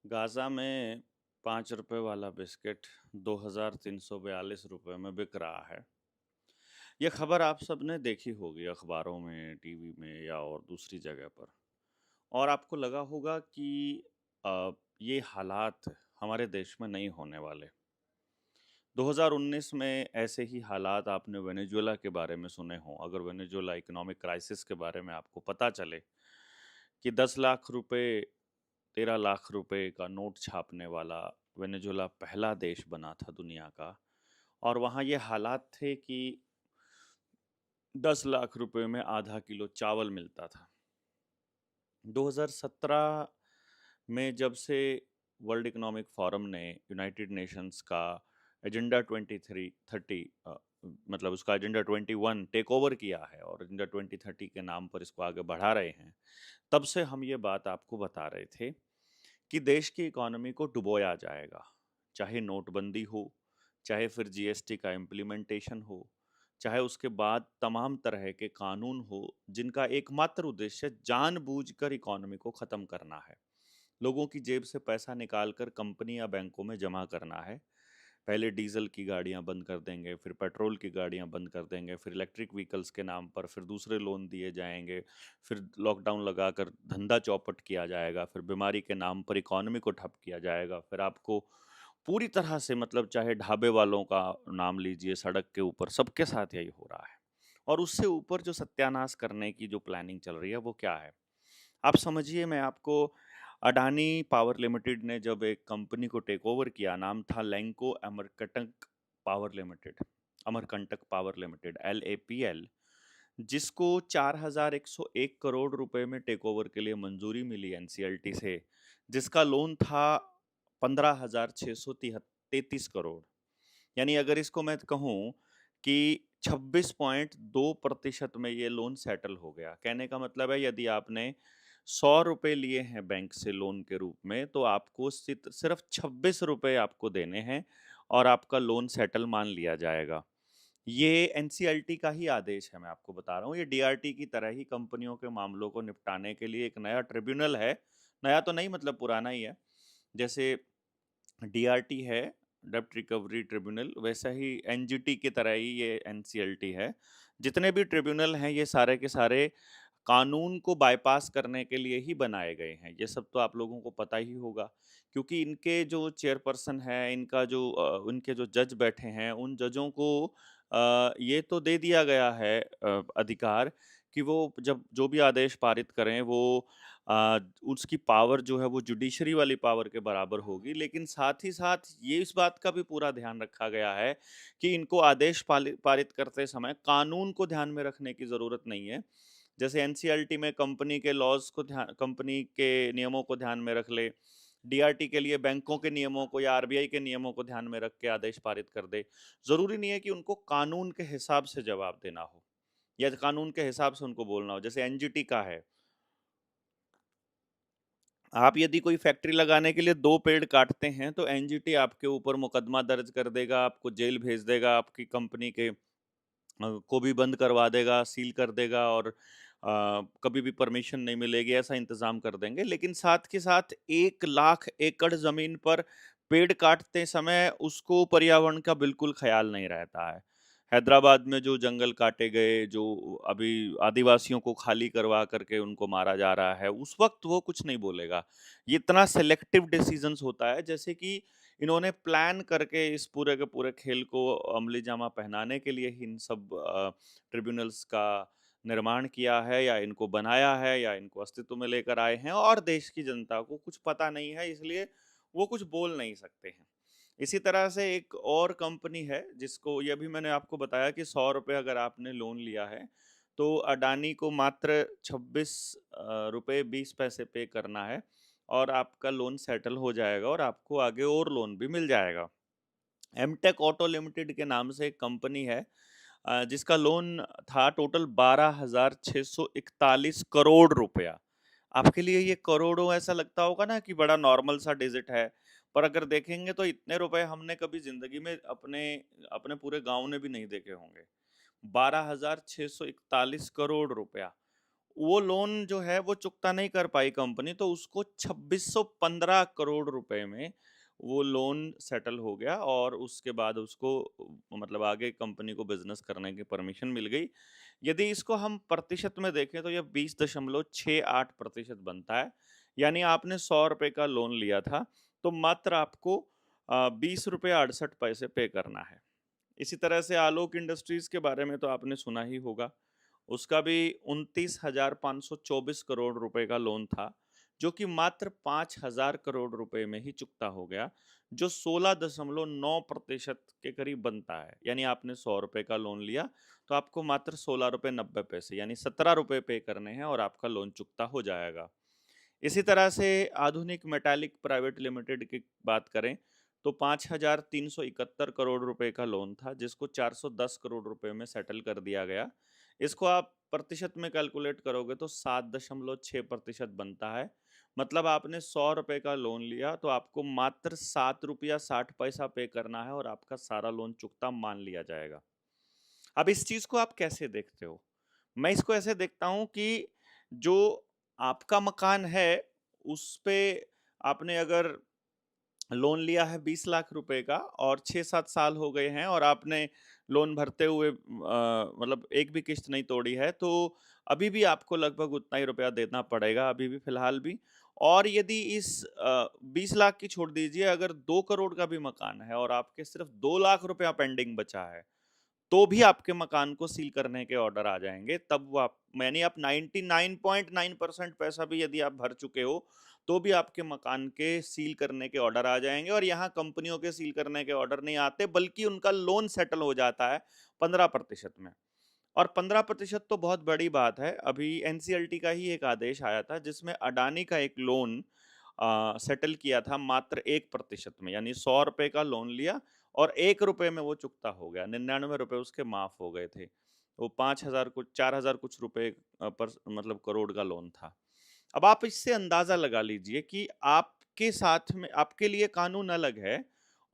Gaza में ₹5 वाला biscuit ₹2,342 में बिक रहा है। ये खबर आप सबने देखी होगी अखबारों में, टीवी में या और दूसरी जगह पर। और आपको लगा होगा कि अ, ये हालात हमारे देश में नहीं होने वाले। 2019 में ऐसे ही हालात आपने वेनेजुएला के बारे में सुने हों। अगर वेनेजुएला इकोनॉमिक क्राइसिस के बारे में आपको पता चले कि 10 लाख रुपए 13 लाख रुपए का नोट छापने वाला वेनेजुएला पहला देश बना था दुनिया का। और वहाँ ये हालात थे कि 10 लाख रुपए में आधा किलो चावल मिलता था। 2017 में जब से वर्ल्ड इकोनॉमिक फोरम ने यूनाइटेड नेशंस का एजेंडा 2330 मतलब उसका एजेंडा 21 टेक ओवर किया है और एजेंडा 2030 के नाम पर इसको आगे बढ़ा रहे हैं, तब से हम ये बात आपको बता रहे थे कि देश की इकोनॉमी को डुबोया जाएगा। चाहे नोटबंदी हो, चाहे फिर जीएसटी का इम्प्लीमेंटेशन हो, चाहे उसके बाद तमाम तरह के कानून हो, जिनका एकमात्र उद्देश्य जानबूझकर इकोनॉमी को ख़त्म करना है। लोगों की जेब से पैसा निकाल कर कंपनी या बैंकों में जमा करना है। पहले डीजल की गाड़ियां बंद कर देंगे, फिर पेट्रोल की गाड़ियां बंद कर देंगे, फिर इलेक्ट्रिक व्हीकल्स के नाम पर फिर दूसरे लोन दिए जाएंगे, फिर लॉकडाउन लगाकर धंधा चौपट किया जाएगा, फिर बीमारी के नाम पर इकोनॉमी को ठप किया जाएगा, फिर आपको पूरी तरह से मतलब चाहे ढाबे वालों का नाम लीजिए, सड़क के ऊपर सबके साथ यही हो रहा है। और उससे ऊपर जो सत्यानाश करने की जो प्लानिंग चल रही है वो क्या है? आप समझिए, मैं आपको अडानी पावर लिमिटेड ने जब एक कंपनी को टेक ओवर किया, नाम था Lanco Amarkantak power limited, Amarkantak power limited LAPL, जिसको 4,101 करोड़ रुपए में टेक ओवर के लिए मंजूरी मिली एनसीएलटी से, जिसका लोन था 15,633 करोड़। यानी अगर इसको मैं कहूँ कि 26.2% में ये लोन सेटल हो गया। कहने का मतलब है, यदि आपने 100 रुपए लिए हैं बैंक से लोन के रूप में, तो आपको सिर्फ 26 रुपए आपको देने हैं और आपका लोन सेटल मान लिया जाएगा। ये एनसीएलटी का ही आदेश है, मैं आपको बता रहा हूँ। ये डीआरटी की तरह ही कंपनियों के मामलों को निपटाने के लिए एक नया ट्रिब्यूनल है। नया तो नहीं, मतलब पुराना ही है। जैसे डीआरटी है, डेब्ट रिकवरी ट्रिब्यूनल, वैसा ही एनजीटी की तरह ही ये एनसीएलटी है। जितने भी ट्रिब्यूनल हैं ये सारे के सारे कानून को बाईपास करने के लिए ही बनाए गए हैं। ये सब तो आप लोगों को पता ही होगा, क्योंकि इनके जो चेयरपर्सन है, इनका जो उनके जो जज बैठे हैं, उन जजों को ये तो दे दिया गया है अधिकार कि वो जब जो भी आदेश पारित करें वो उसकी पावर जो है वो जुडिशरी वाली पावर के बराबर होगी। लेकिन साथ ही साथ ये इस बात का भी पूरा ध्यान रखा गया है कि इनको आदेश पारित करते समय कानून को ध्यान में रखने की ज़रूरत नहीं है। जैसे एनसीएलटी में कंपनी के लॉज़ को ध्यान कंपनी के नियमों को ध्यान में रख ले, डीआरटी के लिए बैंकों के नियमों को या आरबीआई के नियमों को ध्यान में रख के आदेश पारित कर दे। ज़रूरी नहीं है कि उनको कानून के हिसाब से जवाब देना हो या कानून के हिसाब से उनको बोलना हो। जैसे एनजीटी का है, आप यदि कोई फैक्ट्री लगाने के लिए 2 पेड़ काटते हैं, तो एनजीटी आपके ऊपर मुकदमा दर्ज कर देगा, आपको जेल भेज देगा, आपकी कंपनी के को भी बंद करवा देगा, सील कर देगा और कभी भी परमिशन नहीं मिलेगी, ऐसा इंतज़ाम कर देंगे। लेकिन साथ के साथ 1 लाख एकड़ ज़मीन पर पेड़ काटते समय उसको पर्यावरण का बिल्कुल ख़्याल नहीं रहता है। हैदराबाद में जो जंगल काटे गए, जो अभी आदिवासियों को खाली करवा करके उनको मारा जा रहा है, उस वक़्त वो कुछ नहीं बोलेगा। ये इतना सेलेक्टिव डिसीज़न्स होता है, जैसे कि इन्होंने प्लान करके इस पूरे के पूरे खेल को अमली जामा पहनाने के लिए ही इन सब ट्रिब्यूनल्स का निर्माण किया है या इनको बनाया है या इनको अस्तित्व में लेकर आए हैं, और देश की जनता को कुछ पता नहीं है, इसलिए वो कुछ बोल नहीं सकते हैं। इसी तरह से एक और कंपनी है जिसको ये भी मैंने आपको बताया कि 100 रुपए अगर आपने लोन लिया है, तो अडानी को मात्र 26 रुपए 20 पैसे पे करना है और आपका लोन सेटल हो जाएगा और आपको आगे और लोन भी मिल जाएगा। एमटेक ऑटो लिमिटेड के नाम से एक कंपनी है, जिसका लोन था टोटल 12,641 करोड़ रुपया। आपके लिए ये करोड़ों ऐसा लगता होगा ना कि बड़ा नॉर्मल सा डिजिट है, पर अगर देखेंगे तो इतने रुपए हमने कभी जिंदगी में अपने अपने पूरे गांव ने भी नहीं देखे होंगे। 12,641 करोड़ रुपया, वो लोन जो है वो चुकता नहीं कर पाई कंपनी, तो उसको 2615 करोड़ रुपए में वो लोन सेटल हो गया और उसके बाद उसको मतलब आगे कंपनी को बिजनेस करने की परमिशन मिल गई। यदि इसको हम प्रतिशत में देखें तो ये 20.68% बनता है। यानी आपने 100 रुपए का लोन लिया था, तो मात्र आपको 20 रुपये 68 पैसे पे करना है। इसी तरह से आलोक इंडस्ट्रीज के बारे में तो आपने सुना ही होगा। उसका भी 29,524 करोड़ रुपए का लोन था, जो कि मात्र 5,000 करोड़ रुपए में ही चुकता हो गया, जो 16.9% के करीब बनता है। यानी आपने 100 रुपए का लोन लिया, तो आपको मात्र 16 रुपए 90 पैसे यानी 17 रुपए पे करने हैं और आपका लोन चुकता हो जाएगा। इसी तरह से आधुनिक मेटालिक प्राइवेट लिमिटेड की बात करें, तो 5,371 करोड़ रुपए का लोन था, जिसको 410 करोड़ रुपए में सेटल कर दिया गया। इसको आप प्रतिशत में कैलकुलेट करोगे तो 7.6% बनता है। मतलब आपने 100 रुपए का लोन लिया, तो आपको मात्र 7 रुपया 60 पैसा पे करना है और आपका सारा लोन चुकता मान लिया जाएगा। अब इस चीज को आप कैसे देखते हो? मैं इसको ऐसे देखता हूँ कि जो आपका मकान है, उस पे आपने अगर लोन लिया है 20 लाख रुपए का और 6-7 साल हो गए हैं और आपने लोन भरते हुए मतलब एक भी किश्त नहीं तोड़ी है, तो अभी भी आपको लगभग उतना ही रुपया देना पड़ेगा, अभी भी फिलहाल भी। और यदि इस 20 लाख की छोड़ दीजिए, अगर 2 करोड़ का भी मकान है और आपके सिर्फ 2 लाख रुपया पेंडिंग बचा है, तो भी आपके मकान को सील करने के ऑर्डर आ जाएंगे। तब वो आप यानी आप 99.9% पैसा भी यदि आप भर चुके हो, तो भी आपके मकान के सील करने के ऑर्डर आ जाएंगे। और यहाँ कंपनियों के सील करने के ऑर्डर नहीं आते, बल्कि उनका लोन सेटल हो जाता है 15% में। और 15% तो बहुत बड़ी बात है। अभी एनसीएलटी का ही एक आदेश आया था, जिसमें अडानी का एक लोन सेटल किया था मात्र 1% में। यानी 100 रुपए का लोन लिया और 1 रुपए में वो चुकता हो गया, 99 रुपए उसके माफ हो गए थे। वो 5,000 कुछ 4,000 कुछ रुपए पर मतलब करोड़ का लोन था। अब आप इससे अंदाजा लगा लीजिए कि आपके साथ में आपके लिए कानून अलग है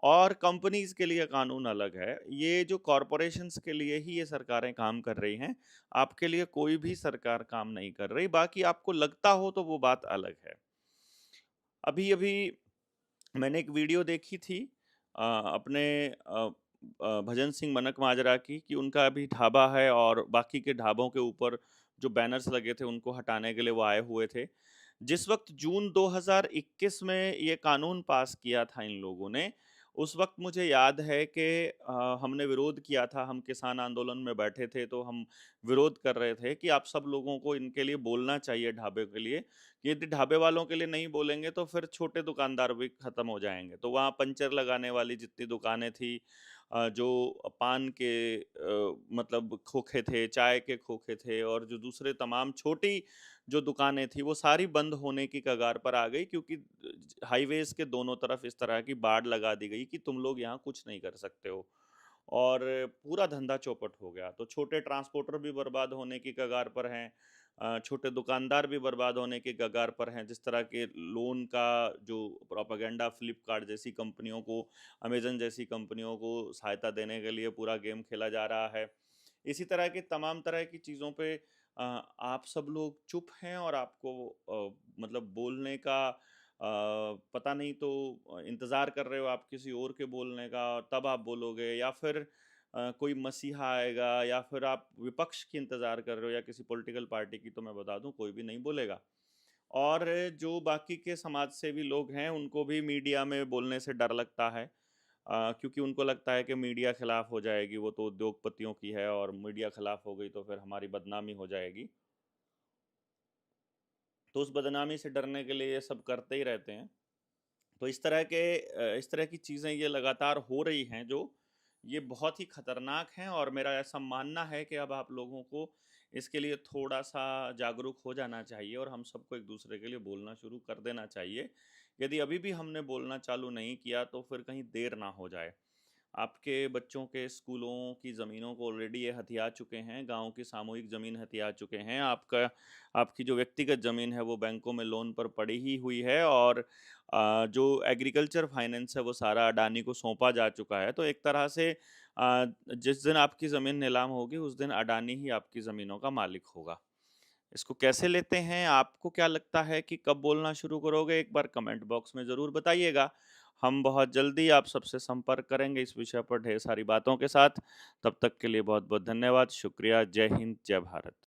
और कंपनीज के लिए कानून अलग है। ये जो कॉरपोरेशंस के लिए ही ये सरकारें काम कर रही हैं, आपके लिए कोई भी सरकार काम नहीं कर रही। बाकी आपको लगता हो तो वो बात अलग है। अभी अभी मैंने एक वीडियो देखी थी अपने भजन सिंह मनक माजरा की, कि उनका अभी ढाबा है और बाकी के ढाबों के ऊपर जो बैनर्स लगे थे उनको हटाने के लिए वो आए हुए थे। जिस वक्त जून 2021 में ये कानून पास किया था इन लोगों ने, उस वक्त मुझे याद है कि हमने विरोध किया था। हम किसान आंदोलन में बैठे थे, तो हम विरोध कर रहे थे कि आप सब लोगों को इनके लिए बोलना चाहिए, ढाबे के लिए। यदि ढाबे वालों के लिए नहीं बोलेंगे तो फिर छोटे दुकानदार भी खत्म हो जाएंगे। तो वहाँ पंचर लगाने वाली जितनी दुकानें थी, जो पान के मतलब खोखे थे, चाय के खोखे थे, और जो दूसरे तमाम छोटी जो दुकानें थी, वो सारी बंद होने की कगार पर आ गई, क्योंकि हाईवेज के दोनों तरफ इस तरह की बाड़ लगा दी गई कि तुम लोग यहाँ कुछ नहीं कर सकते हो। और पूरा धंधा चौपट हो गया। तो छोटे ट्रांसपोर्टर भी बर्बाद होने की कगार पर हैं, छोटे दुकानदार भी बर्बाद होने की कगार पर हैं। जिस तरह के लोन का जो प्रोपेगेंडा फ्लिपकार्ट जैसी कंपनियों को, अमेजन जैसी कंपनियों को सहायता देने के लिए पूरा गेम खेला जा रहा है। इसी तरह की तमाम तरह की चीज़ों पे आप सब लोग चुप हैं और आपको मतलब बोलने का पता नहीं, तो इंतज़ार कर रहे हो आप किसी और के बोलने का, तब आप बोलोगे, या फिर कोई मसीहा आएगा, या फिर आप विपक्ष की इंतज़ार कर रहे हो या किसी पॉलिटिकल पार्टी की। तो मैं बता दूं, कोई भी नहीं बोलेगा। और जो बाकी के समाज सेवी लोग हैं, उनको भी मीडिया में बोलने से डर लगता है, क्योंकि उनको लगता है कि मीडिया खिलाफ हो जाएगी, वो तो उद्योगपतियों की है और मीडिया खिलाफ हो गई तो फिर हमारी बदनामी हो जाएगी। तो उस बदनामी से डरने के लिए ये सब करते ही रहते हैं। तो इस तरह की चीज़ें ये लगातार हो रही हैं, जो ये बहुत ही खतरनाक हैं। और मेरा ऐसा मानना है कि अब आप लोगों को इसके लिए थोड़ा सा जागरूक हो जाना चाहिए और हम सबको एक दूसरे के लिए बोलना शुरू कर देना चाहिए। यदि अभी भी हमने बोलना चालू नहीं किया, तो फिर कहीं देर ना हो जाए। आपके बच्चों के स्कूलों की ज़मीनों को ऑलरेडी ये हथिया चुके हैं, गाँव की सामूहिक ज़मीन हथिया चुके हैं। आपकी जो व्यक्तिगत ज़मीन है वो बैंकों में लोन पर पड़ी ही हुई है, और जो एग्रीकल्चर फाइनेंस है वो सारा अडानी को सौंपा जा चुका है। तो एक तरह से जिस दिन आपकी ज़मीन नीलाम होगी, उस दिन अडानी ही आपकी ज़मीनों का मालिक होगा। इसको कैसे लेते हैं? आपको क्या लगता है कि कब बोलना शुरू करोगे? एक बार कमेंट बॉक्स में ज़रूर बताइएगा। हम बहुत जल्दी आप सबसे संपर्क करेंगे इस विषय पर ढेर सारी बातों के साथ। तब तक के लिए बहुत-बहुत धन्यवाद। शुक्रिया। जय हिंद, जय भारत।